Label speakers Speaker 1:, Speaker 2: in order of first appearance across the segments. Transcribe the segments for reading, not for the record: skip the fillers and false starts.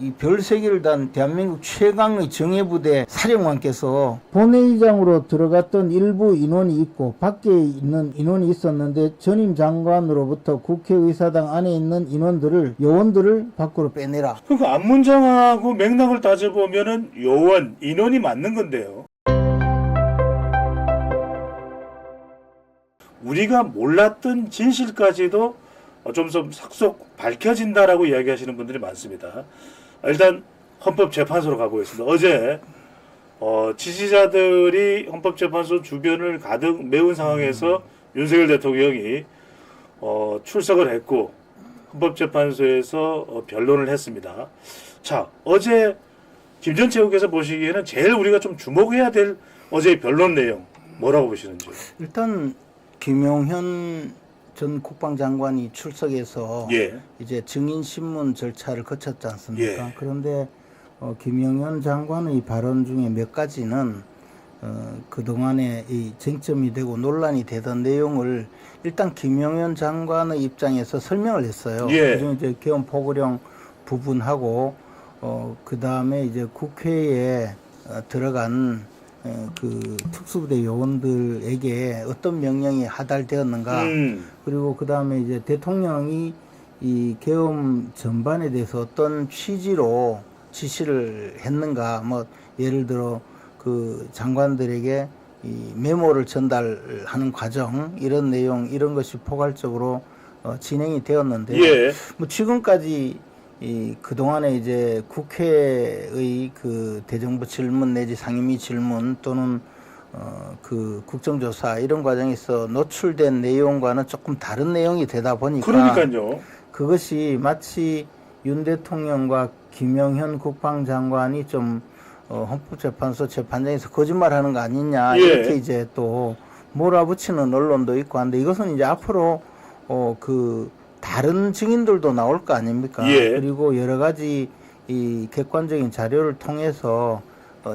Speaker 1: 이 별세기를 단 대한민국 최강의 정예부대 사령관께서 본회의장으로 들어갔던 일부 인원이 있고 밖에 있는 인원이 있었는데 전임 장관으로부터 국회의사당 안에 있는 요원들을 밖으로 빼내라.
Speaker 2: 그러니까 앞문장하고 맥락을 따져보면은 요원, 인원이 맞는 건데요. 우리가 몰랐던 진실까지도 좀 싹쏙 밝혀진다라고 이야기하시는 분들이 많습니다. 일단 헌법재판소로 가보겠습니다. 어제 지지자들이 헌법재판소 주변을 가득 메운 상황에서 윤석열 대통령이 출석을 했고 헌법재판소에서 변론을 했습니다. 자, 어제 김전 최고께서 보시기에는 제일 우리가 좀 주목해야 될 어제의 변론 내용 뭐라고 보시는지요?
Speaker 1: 일단 김용현 전 국방장관이 출석해서
Speaker 2: 예.
Speaker 1: 이제 증인신문 절차를 거쳤지 않습니까?
Speaker 2: 예.
Speaker 1: 그런데 김용현 장관의 발언 중에 몇 가지는 그동안에 이 쟁점이 되고 논란이 되던 내용을 일단 김용현 장관의 입장에서 설명을 했어요.
Speaker 2: 예.
Speaker 1: 그중에 이제 개헌 포고령 부분하고 그 다음에 이제 국회에 들어간 그 특수부대 요원들에게 어떤 명령이 하달되었는가, 그리고 그 다음에 이제 대통령이 이 계엄 전반에 대해서 어떤 취지로 지시를 했는가, 뭐 예를 들어 그 장관들에게 이 메모를 전달하는 과정, 이런 내용, 이런 것이 포괄적으로 진행이 되었는데,
Speaker 2: 예.
Speaker 1: 뭐 지금까지 그동안에 이제 국회의 그 대정부 질문 내지 상임위 질문 또는 그 국정조사 이런 과정에서 노출된 내용과는 조금 다른 내용이 되다 보니까
Speaker 2: 그러니까요.
Speaker 1: 그것이 마치 윤 대통령과 김영현 국방장관이 좀 헌법재판소 재판장에서 거짓말하는 거 아니냐,
Speaker 2: 예.
Speaker 1: 이렇게 이제 또 몰아붙이는 언론도 있고 한데, 이것은 이제 앞으로 그 다른 증인들도 나올 거 아닙니까?
Speaker 2: 예.
Speaker 1: 그리고 여러 가지 이 객관적인 자료를 통해서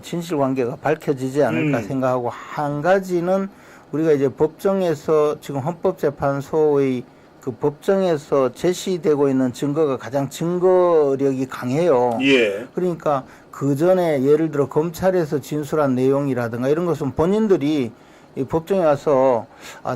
Speaker 1: 진실관계가 밝혀지지 않을까 생각하고, 한 가지는 우리가 이제 법정에서 지금 헌법재판소의 그 법정에서 제시되고 있는 증거가 가장 증거력이 강해요.
Speaker 2: 예.
Speaker 1: 그러니까 그 전에 예를 들어 검찰에서 진술한 내용이라든가 이런 것은 본인들이 이 법정에 와서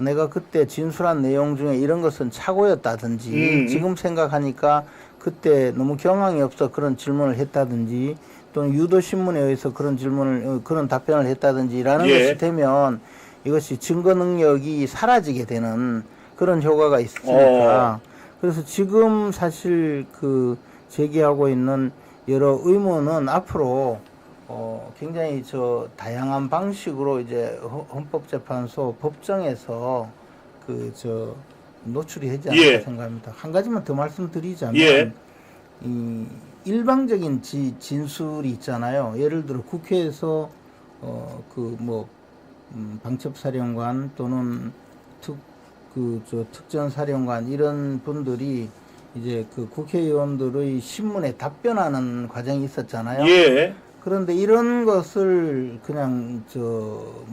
Speaker 1: 내가 그때 진술한 내용 중에 이런 것은 착오였다든지 지금 생각하니까 그때 너무 경황이 없어 그런 질문을 했다든지, 또는 유도신문에 의해서 그런 답변을 했다든지라는
Speaker 2: 예.
Speaker 1: 것이 되면 이것이 증거 능력이 사라지게 되는 그런 효과가 있으니까 그래서 지금 사실 그 제기하고 있는 여러 의문은 앞으로 굉장히 다양한 방식으로 이제 헌법재판소 법정에서 노출이 되지 않을까
Speaker 2: 예.
Speaker 1: 생각합니다. 한 가지만 더 말씀드리자면
Speaker 2: 예.
Speaker 1: 이 일방적인 진술이 있잖아요. 예를 들어 국회에서 방첩사령관 또는 특전사령관 이런 분들이 이제 그 국회의원들의 신문에 답변하는 과정이 있었잖아요.
Speaker 2: 예.
Speaker 1: 그런데 이런 것을 그냥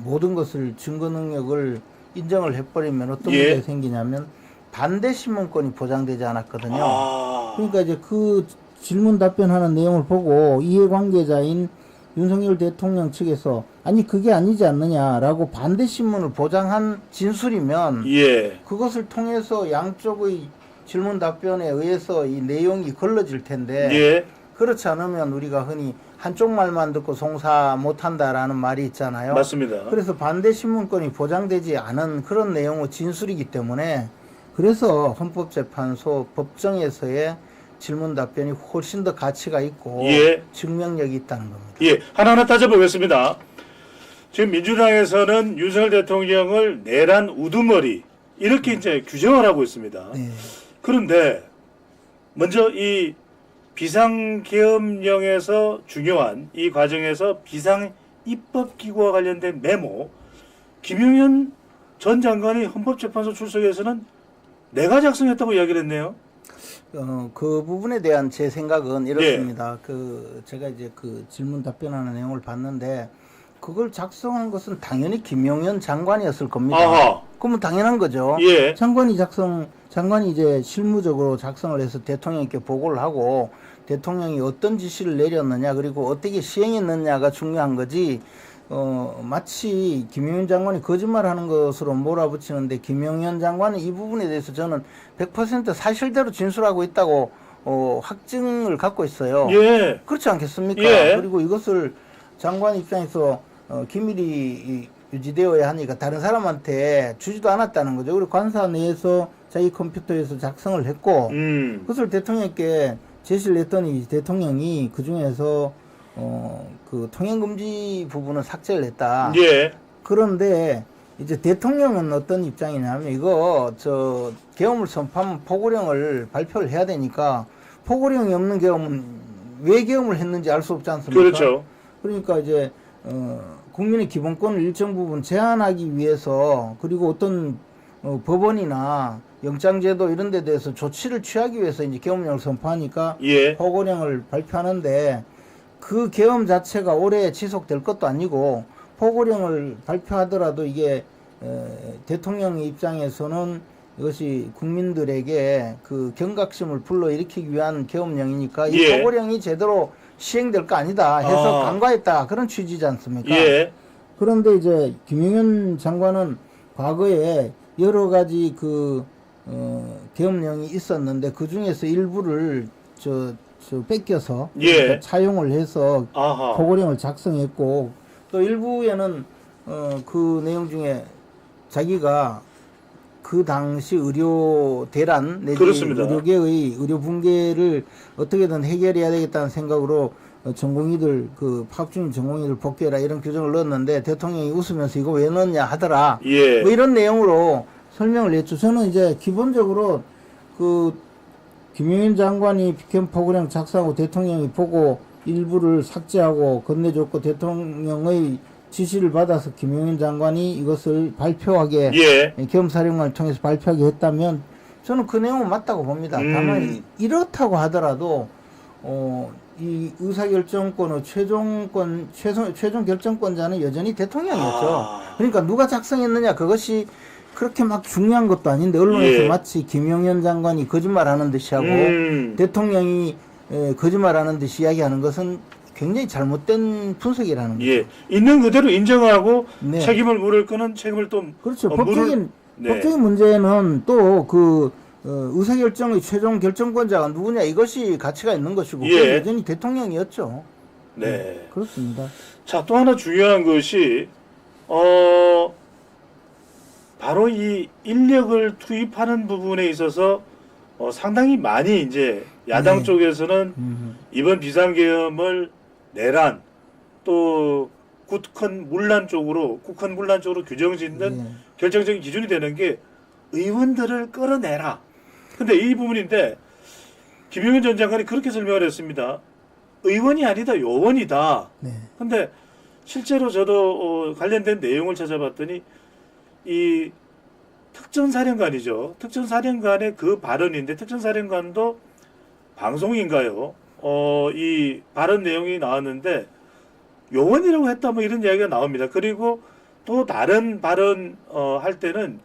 Speaker 1: 모든 것을 증거 능력을 인정을 해버리면 어떤
Speaker 2: 예.
Speaker 1: 문제가 생기냐면 반대 신문권이 보장되지 않았거든요. 그러니까 이제 그 질문 답변하는 내용을 보고 이해관계자인 윤석열 대통령 측에서 아니 그게 아니지 않느냐라고 반대 신문을 보장한 진술이면
Speaker 2: 예.
Speaker 1: 그것을 통해서 양쪽의 질문 답변에 의해서 이 내용이 걸러질 텐데
Speaker 2: 예.
Speaker 1: 그렇지 않으면 우리가 흔히 한쪽 말만 듣고 송사 못한다라는 말이 있잖아요.
Speaker 2: 맞습니다.
Speaker 1: 그래서 반대 신문권이 보장되지 않은 그런 내용의 진술이기 때문에 그래서 헌법재판소 법정에서의 질문 답변이 훨씬 더 가치가 있고
Speaker 2: 예.
Speaker 1: 증명력이 있다는 겁니다.
Speaker 2: 예, 하나하나 따져보겠습니다. 지금 민주당에서는 윤석열 대통령을 내란 우두머리 이렇게 이제 규정을 하고 있습니다.
Speaker 1: 네.
Speaker 2: 그런데 먼저 이 비상계엄령에서 중요한 이 과정에서 비상입법기구와 관련된 메모, 김용현 전 장관이 헌법재판소 출석에서는 내가 작성했다고 이야기를 했네요.
Speaker 1: 그 부분에 대한 제 생각은 이렇습니다. 제가 이제 그 질문 답변하는 내용을 봤는데 그걸 작성한 것은 당연히 김용현 장관이었을 겁니다.
Speaker 2: 아하.
Speaker 1: 그러면 당연한 거죠.
Speaker 2: 예.
Speaker 1: 장관이 이제 실무적으로 작성을 해서 대통령께 보고를 하고 대통령이 어떤 지시를 내렸느냐 그리고 어떻게 시행했느냐가 중요한 거지. 마치 김용현 장관이 거짓말하는 것으로 몰아붙이는데 김용현 장관은 이 부분에 대해서 저는 100% 사실대로 진술하고 있다고 확증을 갖고 있어요.
Speaker 2: 예.
Speaker 1: 그렇지 않겠습니까?
Speaker 2: 예.
Speaker 1: 그리고 이것을 장관 입장에서 기밀이 유지되어야 하니까 다른 사람한테 주지도 않았다는 거죠. 그리고 관사 내에서 자기 컴퓨터에서 작성을 했고 그것을 대통령께 제시를 했더니 대통령이 그 중에서 그 통행금지 부분은 삭제를 했다.
Speaker 2: 예.
Speaker 1: 그런데 이제 대통령은 어떤 입장이냐면 이거 계엄을 선포하면 포고령을 발표를 해야 되니까 포고령이 없는 계엄은 왜 계엄을 했는지 알 수 없지 않습니까?
Speaker 2: 그렇죠.
Speaker 1: 그러니까 이제 국민의 기본권을 일정 부분 제한하기 위해서 그리고 어떤 법원이나 영장제도 이런 데 대해서 조치를 취하기 위해서 이제 계엄령을 선포하니까
Speaker 2: 예.
Speaker 1: 포고령을 발표하는데 그 계엄 자체가 오래 지속될 것도 아니고 포고령을 발표하더라도 이게 대통령의 입장에서는 이것이 국민들에게 그 경각심을 불러일으키기 위한 계엄령이니까 이
Speaker 2: 예.
Speaker 1: 포고령이 제대로 시행될 거 아니다 해서 간과했다 그런 취지지 않습니까?
Speaker 2: 예.
Speaker 1: 그런데 이제 김용현 장관은 과거에 여러 가지 계엄령이 있었는데 그 중에서 일부를 뺏겨서
Speaker 2: 예.
Speaker 1: 차용을 해서
Speaker 2: 아하.
Speaker 1: 포고령을 작성했고 또 일부에는 그 내용 중에 자기가 그 당시 의료 대란 내지
Speaker 2: 그렇습니다.
Speaker 1: 의료계의 의료 붕괴를 어떻게든 해결해야 되겠다는 생각으로 전공의들 파업중인 전공의들 복귀해라 이런 규정을 넣었는데 대통령이 웃으면서 이거 왜 넣었냐 하더라.
Speaker 2: 예.
Speaker 1: 뭐 이런 내용으로 설명을 했죠. 저는 이제 기본적으로 김용현 장관이 계엄 포고령 작성하고 대통령이 보고 일부를 삭제하고 건네줬고 대통령의 지시를 받아서 김용현 장관이 이것을 발표하게
Speaker 2: 예.
Speaker 1: 계엄사령관을 통해서 발표하게 했다면 저는 그 내용은 맞다고 봅니다. 다만 이렇다고 하더라도 이 의사결정권의 최종 결정권자는 여전히 대통령이었죠. 그러니까 누가 작성했느냐 그것이 그렇게 막 중요한 것도 아닌데 언론에서
Speaker 2: 예.
Speaker 1: 마치 김용현 장관이 거짓말하는 듯이 하고 대통령이 거짓말하는 듯이 이야기하는 것은 굉장히 잘못된 분석이라는 거죠.
Speaker 2: 예. 있는 그대로 인정하고
Speaker 1: 네.
Speaker 2: 책임을 물을 거는 책임을 또
Speaker 1: 그렇죠.
Speaker 2: 네.
Speaker 1: 법적인 문제는 또 의사결정의 최종 결정권자가 누구냐 이것이 가치가 있는 것이고
Speaker 2: 예.
Speaker 1: 여전히 대통령이었죠.
Speaker 2: 네.
Speaker 1: 그렇습니다.
Speaker 2: 자, 또 하나 중요한 것이 바로 이 인력을 투입하는 부분에 있어서 상당히 많이 이제 야당
Speaker 1: 네.
Speaker 2: 쪽에서는 이번 비상계엄을 내란 또 국헌 문란 쪽으로 규정 짓는
Speaker 1: 네.
Speaker 2: 결정적인 기준이 되는 게 의원들을 끌어내라. 근데 이 부분인데 김용현 전 장관이 그렇게 설명을 했습니다. 의원이 아니다, 요원이다.
Speaker 1: 네.
Speaker 2: 근데 실제로 저도 관련된 내용을 찾아봤더니 이 특전사령관이죠. 특전사령관의 그 발언인데 특전사령관도 방송인가요? 이 발언 내용이 나왔는데 요원이라고 했다 뭐 이런 이야기가 나옵니다. 그리고 또 다른 발언 할 때는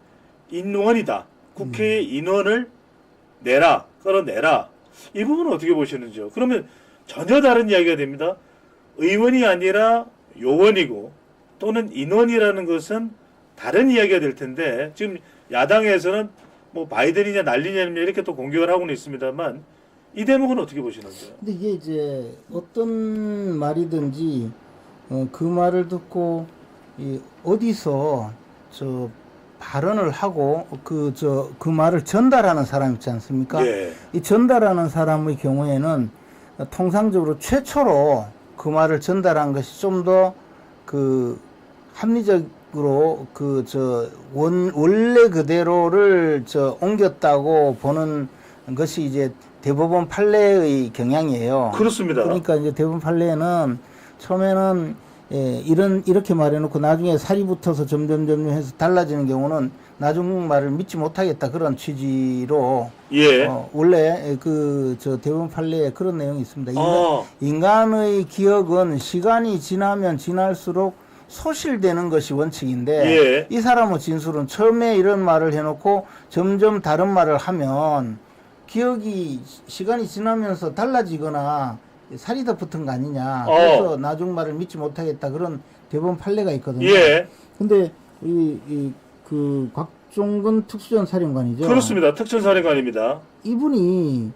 Speaker 2: 인원이다. 국회의 인원을 끌어내라. 이 부분은 어떻게 보시는지요? 그러면 전혀 다른 이야기가 됩니다. 의원이 아니라 요원이고 또는 인원이라는 것은 다른 이야기가 될 텐데 지금 야당에서는 뭐 바이든이냐 난리냐 이렇게 또 공격을 하고는 있습니다만 이 대목은 어떻게 보시는지요?
Speaker 1: 근데 이게 이제 어떤 말이든지 그 말을 듣고 어디서 발언을 하고 그 말을 전달하는 사람 있지 않습니까?
Speaker 2: 예.
Speaker 1: 이 전달하는 사람의 경우에는 통상적으로 최초로 그 말을 전달한 것이 좀 더 합리적으로 원래 그대로를 옮겼다고 보는 것이 이제 대법원 판례의 경향이에요.
Speaker 2: 그렇습니다.
Speaker 1: 그러니까 이제 대법원 판례는 처음에는 이렇게 말해놓고 나중에 살이 붙어서 점점 해서 달라지는 경우는 나중 말을 믿지 못하겠다 그런 취지로
Speaker 2: 예.
Speaker 1: 원래 대법원 판례에 그런 내용이 있습니다. 인간의 기억은 시간이 지나면 지날수록 소실되는 것이 원칙인데
Speaker 2: 예.
Speaker 1: 이 사람의 진술은 처음에 이런 말을 해놓고 점점 다른 말을 하면 기억이 시간이 지나면서 달라지거나 살이 더 붙은 거 아니냐. 그래서 나중 말을 믿지 못하겠다. 그런 대법원 판례가 있거든요.
Speaker 2: 예.
Speaker 1: 근데 그 곽종근 특수전 사령관이죠.
Speaker 2: 그렇습니다. 특전사령관입니다.
Speaker 1: 이분이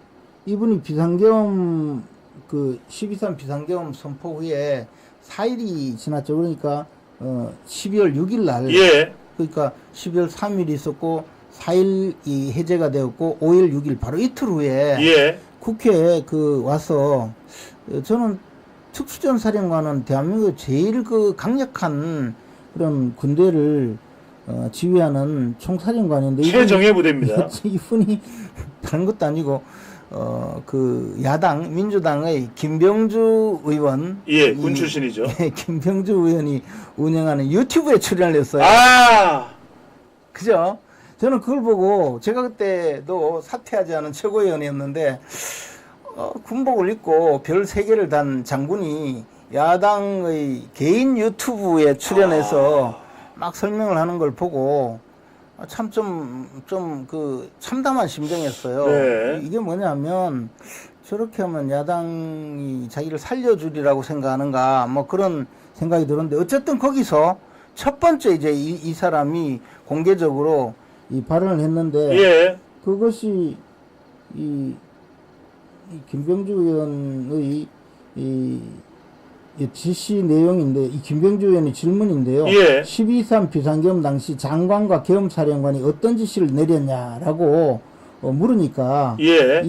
Speaker 1: 비상계엄 12.3 비상계엄 선포 후에 4일이 지났죠. 그러니까 12월 6일 날
Speaker 2: 예.
Speaker 1: 그러니까 12월 3일이 있었고 4일이 해제가 되었고 5일 6일 바로 이틀 후에
Speaker 2: 예.
Speaker 1: 국회에 와서 저는 특수전 사령관은 대한민국 제일 강력한 그런 군대를 지휘하는 총사령관인데
Speaker 2: 최정예 부대입니다.
Speaker 1: 이분이 다른 것도 아니고 야당 민주당의 김병주 의원
Speaker 2: 군 출신이죠.
Speaker 1: 김병주 의원이 운영하는 유튜브에 출연을 했어요. 그죠? 저는 그걸 보고 제가 그때도 사퇴하지 않은 최고위원이었는데 군복을 입고 별 3개를 단 장군이 야당의 개인 유튜브에 출연해서 막 설명을 하는 걸 보고 참 참담한 심정이었어요.
Speaker 2: 네.
Speaker 1: 이게 뭐냐면 저렇게 하면 야당이 자기를 살려주리라고 생각하는가 뭐 그런 생각이 들었는데 어쨌든 거기서 첫 번째 이제 이 사람이 공개적으로 이 발언을 했는데
Speaker 2: 예.
Speaker 1: 그것이 이 김병주 의원의 이 지시 내용인데 이 김병주 의원의 질문인데요.
Speaker 2: 예.
Speaker 1: 12.3 비상계엄 당시 장관과 계엄사령관이 어떤 지시를 내렸냐라고 물으니까
Speaker 2: 예.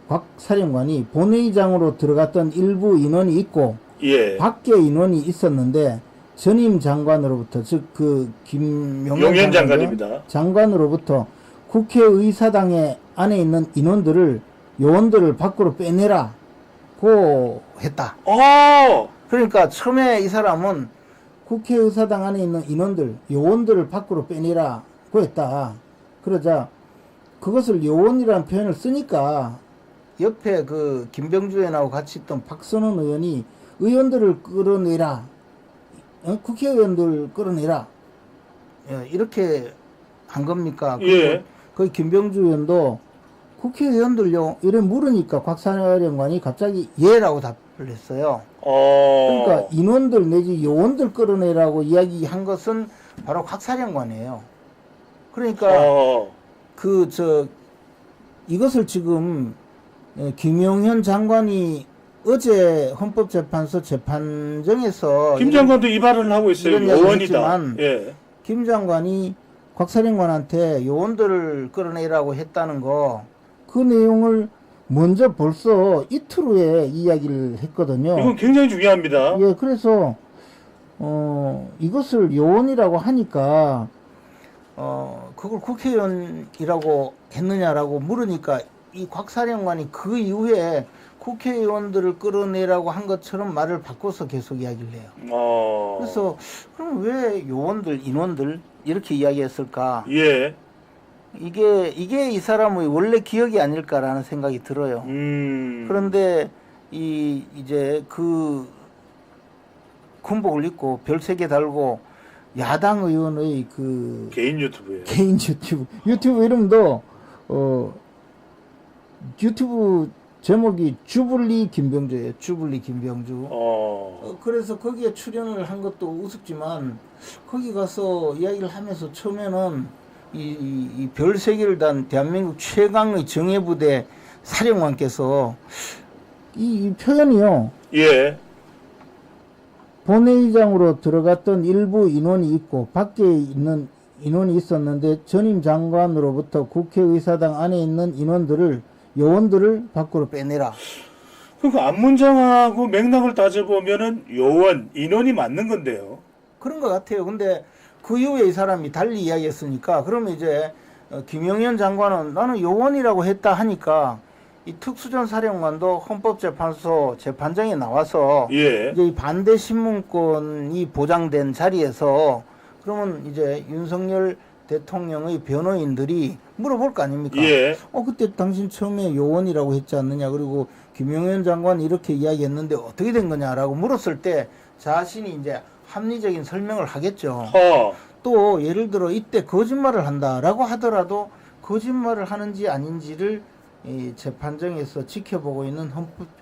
Speaker 1: 곽 사령관이 본회의장으로 들어갔던 일부 인원이 있고
Speaker 2: 예.
Speaker 1: 밖에 인원이 있었는데 전임 장관으로부터 즉
Speaker 2: 김용현 장관입니다.
Speaker 1: 장관으로부터 국회의사당에 안에 있는 요원들을 밖으로 빼내라고 했다. 그러니까 처음에 이 사람은 국회의사당 안에 있는 요원들을 밖으로 빼내라고 했다. 그러자 그것을 요원이라는 표현을 쓰니까 옆에 김병주 의원하고 같이 있던 박선원 의원이 의원들을 끌어내라. 국회의원들 끌어내라. 이렇게 한 겁니까?
Speaker 2: 예.
Speaker 1: 그 김병주 의원도 국회의원들요 이래 물으니까 곽 사령관이 갑자기 예라고 답을 했어요. 그러니까 인원들 내지 요원들 끌어내라고 이야기한 것은 바로 곽 사령관이에요. 그러니까 이것을 지금 김용현 장관이 어제 헌법재판소 재판정에서
Speaker 2: 김 장관도 이 발언을 하고 있어요. 요원이다. 예.
Speaker 1: 김 장관이 곽 사령관한테 요원들을 끌어내라고 했다는 거 그 내용을 먼저 벌써 이틀 후에 이야기를 했거든요.
Speaker 2: 이건 굉장히 중요합니다.
Speaker 1: 예, 그래서 이것을 요원이라고 하니까 그걸 국회의원이라고 했느냐라고 물으니까 이 곽 사령관이 그 이후에 국회의원들을 끌어내라고 한 것처럼 말을 바꿔서 계속 이야기를 해요. 그래서 그럼 왜 요원들, 인원들 이렇게 이야기했을까?
Speaker 2: 예.
Speaker 1: 이게 이 사람의 원래 기억이 아닐까라는 생각이 들어요. 그런데 이제 군복을 입고 별 3개 달고 야당 의원의
Speaker 2: 개인 유튜브예요.
Speaker 1: 개인 유튜브 이름도 유튜브 제목이 주블리 김병주예요. 주블리 김병주. 그래서 거기에 출연을 한 것도 우습지만 거기 가서 이야기를 하면서 처음에는 이 별 3개를 단 대한민국 최강의 정예부대 사령관께서 이 표현이요.
Speaker 2: 예.
Speaker 1: 본회의장으로 들어갔던 일부 인원이 있고 밖에 있는 인원이 있었는데 전임 장관으로부터 국회의사당 안에 있는 요원들을 밖으로 빼내라.
Speaker 2: 그러니까 앞문장하고 맥락을 따져보면은 요원, 인원이 맞는 건데요.
Speaker 1: 그런 것 같아요. 근데 그 이후에 이 사람이 달리 이야기했으니까 그러면 이제 김용현 장관은 나는 요원이라고 했다 하니까 이 특수전 사령관도 헌법재판소 재판정에 나와서
Speaker 2: 예.
Speaker 1: 이제 이 반대 신문권이 보장된 자리에서 그러면 이제 윤석열 대통령의 변호인들이 물어볼 거 아닙니까?
Speaker 2: 예.
Speaker 1: 그때 당신 처음에 요원이라고 했지 않느냐? 그리고 김용현 장관이 이렇게 이야기했는데 어떻게 된 거냐라고 물었을 때 자신이 이제 합리적인 설명을 하겠죠. 또 예를 들어 이때 거짓말을 한다라고 하더라도 거짓말을 하는지 아닌지를 이 재판정에서 지켜보고 있는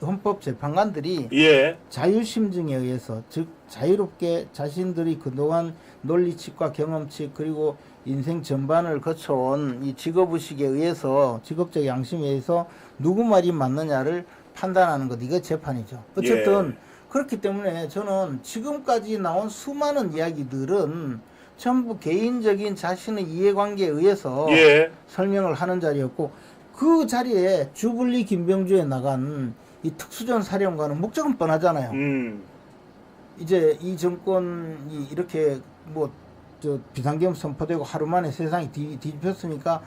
Speaker 1: 헌법재판관들이
Speaker 2: 예.
Speaker 1: 자유심증에 의해서, 즉 자유롭게 자신들이 그동안 논리칙과 경험칙 그리고 인생 전반을 거쳐온 이 직업의식에 의해서, 직업적 양심에 의해서 누구 말이 맞느냐를 판단하는 것, 이게 재판이죠. 어쨌든 그렇기 때문에 저는 지금까지 나온 수많은 이야기들은 전부 개인적인 자신의 이해관계에 의해서
Speaker 2: 예.
Speaker 1: 설명을 하는 자리였고, 그 자리에 주불리 김병주에 나간 이 특수전 사령관은 목적은 뻔하잖아요. 이제 이 정권이 이렇게 비상계엄 선포되고 하루 만에 세상이 뒤집혔으니까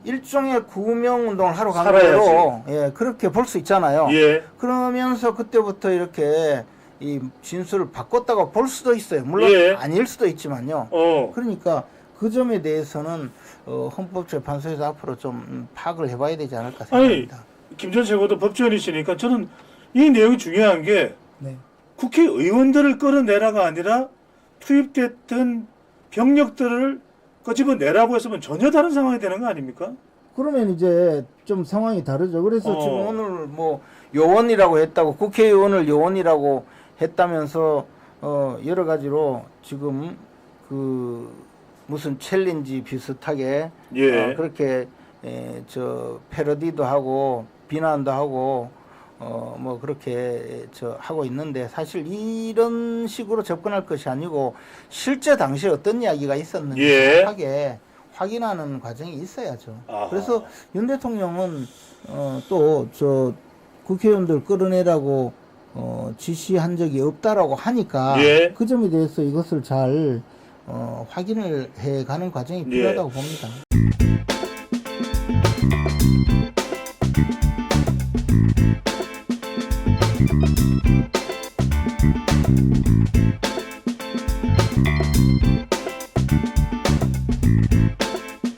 Speaker 1: 일종의 구명운동을 하러 간 거로, 예, 그렇게 볼 수 있잖아요.
Speaker 2: 예.
Speaker 1: 그러면서 그때부터 이렇게 이 진술을 바꿨다고 볼 수도 있어요. 물론
Speaker 2: 예.
Speaker 1: 아닐 수도 있지만요. 그러니까 그 점에 대해서는 헌법재판소에서 앞으로 좀 파악을 해봐야 되지 않을까 생각합니다.
Speaker 2: 김 전 최고도 법조인이시니까 저는 이 내용이 중요한 게
Speaker 1: 네.
Speaker 2: 국회의원들을 끌어내라가 아니라 투입됐던 병력들을 끄집어내라고 했으면 전혀 다른 상황이 되는 거 아닙니까?
Speaker 1: 그러면 이제 좀 상황이 다르죠. 그래서 지금 오늘 뭐 요원이라고 했다고, 국회의원을 요원이라고 했다면서 여러 가지로 지금 그 무슨 챌린지 비슷하게
Speaker 2: 예.
Speaker 1: 그렇게 패러디도 하고 비난도 하고 뭐 그렇게 하고 있는데, 사실 이런 식으로 접근할 것이 아니고 실제 당시에 어떤 이야기가 있었는지
Speaker 2: 예.
Speaker 1: 정확하게 확인하는 과정이 있어야죠.
Speaker 2: 아하.
Speaker 1: 그래서 윤 대통령은 또 국회의원들 끌어내라고 지시한 적이 없다라고 하니까
Speaker 2: 예.
Speaker 1: 그 점에 대해서 이것을 잘 확인을 해가는 과정이 필요하다고 봅니다.